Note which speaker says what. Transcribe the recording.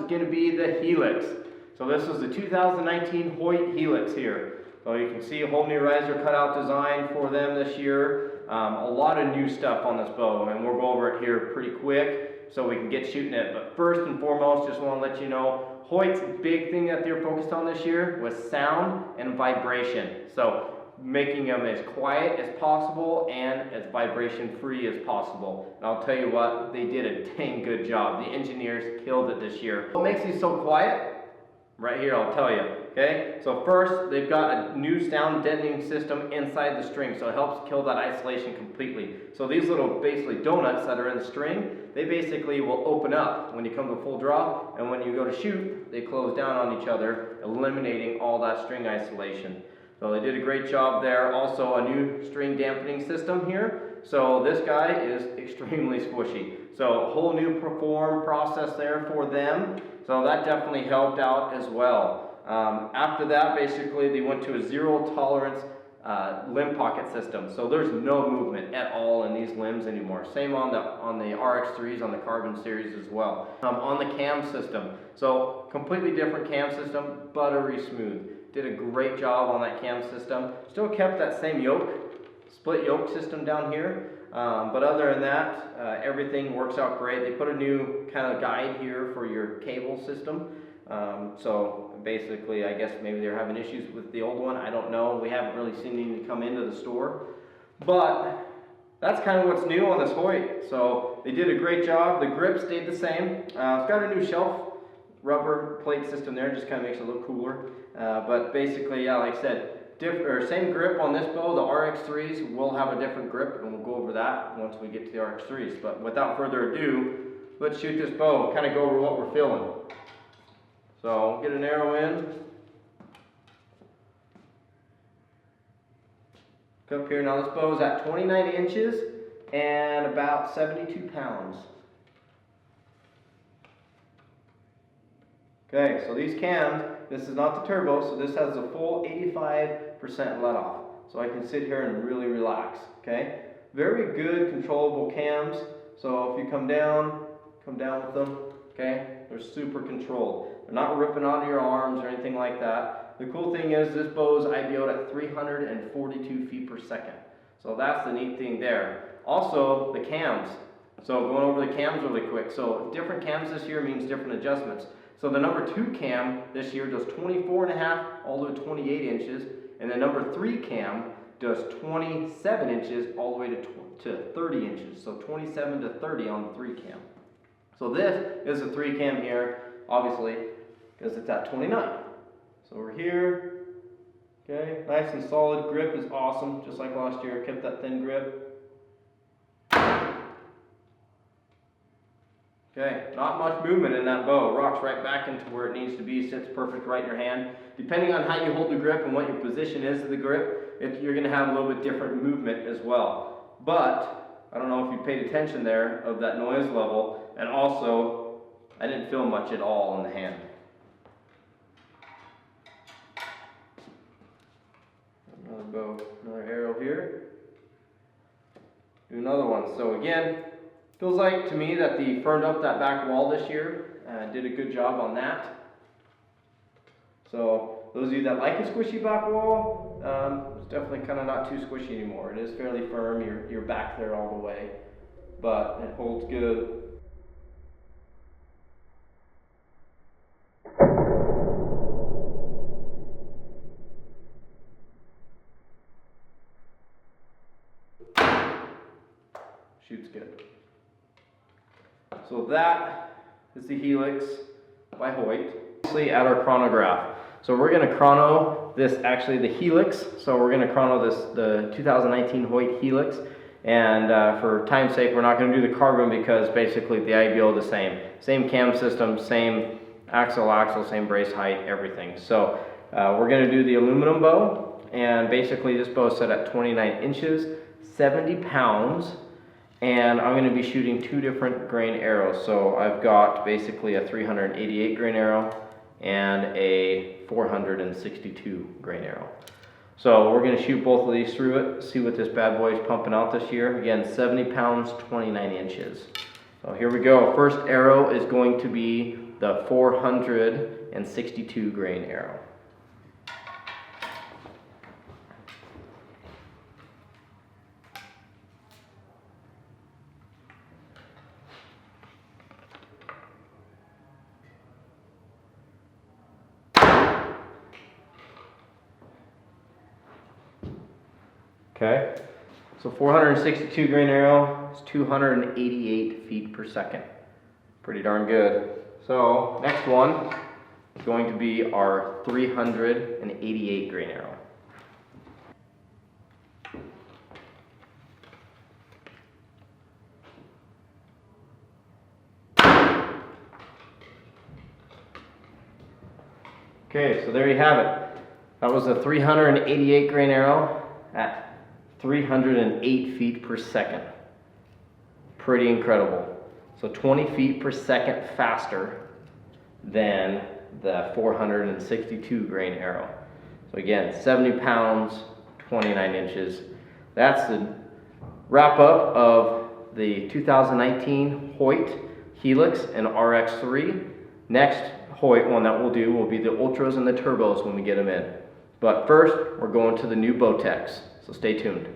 Speaker 1: going to be the Helix. So this is the 2019 Hoyt Helix here. So you can see a whole new riser cutout design for them this year. A lot of new stuff on this bow, and we'll go over it here pretty quick so we can get shooting it. But first and foremost, just want to let you know, Hoyt's big thing that they're focused on this year was sound and vibration. So making them as quiet as possible and as vibration free as possible. And I'll tell you what, they did a dang good job. The engineers killed it this year. What makes these so quiet? Right here, I'll tell you. Okay, so first they've got a new sound deadening system inside the string, so it helps kill that isolation completely. So these little basically donuts that are in the string, they basically will open up when you come to full draw, and when you go to shoot, they close down on each other, eliminating all that string isolation. So they did a great job there. Also a new string dampening system here. So this guy is extremely squishy. So a whole new perform process there for them. So that definitely helped out as well. After that, basically they went to a zero tolerance limb pocket system. So there's no movement at all in these limbs anymore. Same on the RX3s on the Carbon series as well. On the cam system. So completely different cam system, buttery smooth. Did a great job on that cam system. Still kept that same yoke, split yoke system down here. But other than that, everything works out great. They put a new kind of guide here for your cable system. So basically, I guess maybe they're having issues with the old one. I don't know. We haven't really seen any come into the store. But that's kind of what's new on this Hoyt. So they did a great job. The grip stayed the same. It's got a new shelf rubber plate system there. Just kind of makes it look cooler. But basically, yeah, like I said, same grip on this bow. The RX3s will have a different grip, and we'll go over that once we get to the RX3s. But without further ado, let's shoot this bow, kind of go over what we're feeling. So get an arrow in. Come up here. Now this bow is at 29 inches and about 72 pounds. Okay, so these cams, this is not the turbo, so this has a full 85% let off. So I can sit here and really relax, okay? Very good controllable cams. So if you come down with them, okay? They're super controlled. They're not ripping out of your arms or anything like that. The cool thing is this bow is IBO'd at 342 feet per second. So that's the neat thing there. Also, the cams. So going over the cams really quick. So different cams this year means different adjustments. So the number 2 cam this year does 24.5 all the way to 28 inches, and the number 3 cam does 27 inches all the way to 30 inches. So 27 to 30 on the 3 cam. So this is a 3 cam here, obviously, because it's at 29. So we're here. Okay, nice and solid. Grip is awesome, just like last year. Kept that thin grip. Okay, not much movement in that bow. It rocks right back into where it needs to be, sits perfect right in your hand. Depending on how you hold the grip and what your position is of the grip, you're going to have a little bit different movement as well. But, I don't know if you paid attention there of that noise level, and also, I didn't feel much at all in the hand. Another bow, another arrow here. Do another one. So again, feels like to me that they firmed up that back wall this year. Did a good job on that. So those of you that like a squishy back wall, it's definitely kind of not too squishy anymore. It is fairly firm. You're back there all the way, but it holds good. Shoots good. So that is the Helix by Hoyt. At our chronograph. So we're going to chrono this, actually the Helix. So we're going to chrono this, the 2019 Hoyt Helix. And for time's sake, we're not going to do the Carbon because basically the IBO is the same. Same cam system, same axle, same brace height, everything. So we're going to do the aluminum bow. And basically this bow is set at 29 inches, 70 pounds. And I'm going to be shooting 2 different grain arrows. So I've got basically a 388 grain arrow and a 462 grain arrow. So we're going to shoot both of these through it, see what this bad boy is pumping out this year. Again, 70 pounds, 29 inches. So here we go. First arrow is going to be the 462 grain arrow. Okay, so 462 grain arrow is 288 feet per second. Pretty darn good. So next one is going to be our 388 grain arrow. Okay, so there you have it. That was a 388 grain arrow at 308 feet per second. Pretty incredible. So 20 feet per second faster than the 462 grain arrow. So again, 70 pounds, 29 inches. That's the wrap up of the 2019 Hoyt Helix and RX3. Next Hoyt one that we'll do will be the Ultras and the Turbos when we get them in. But first, we're going to the new Bowtechs, so stay tuned.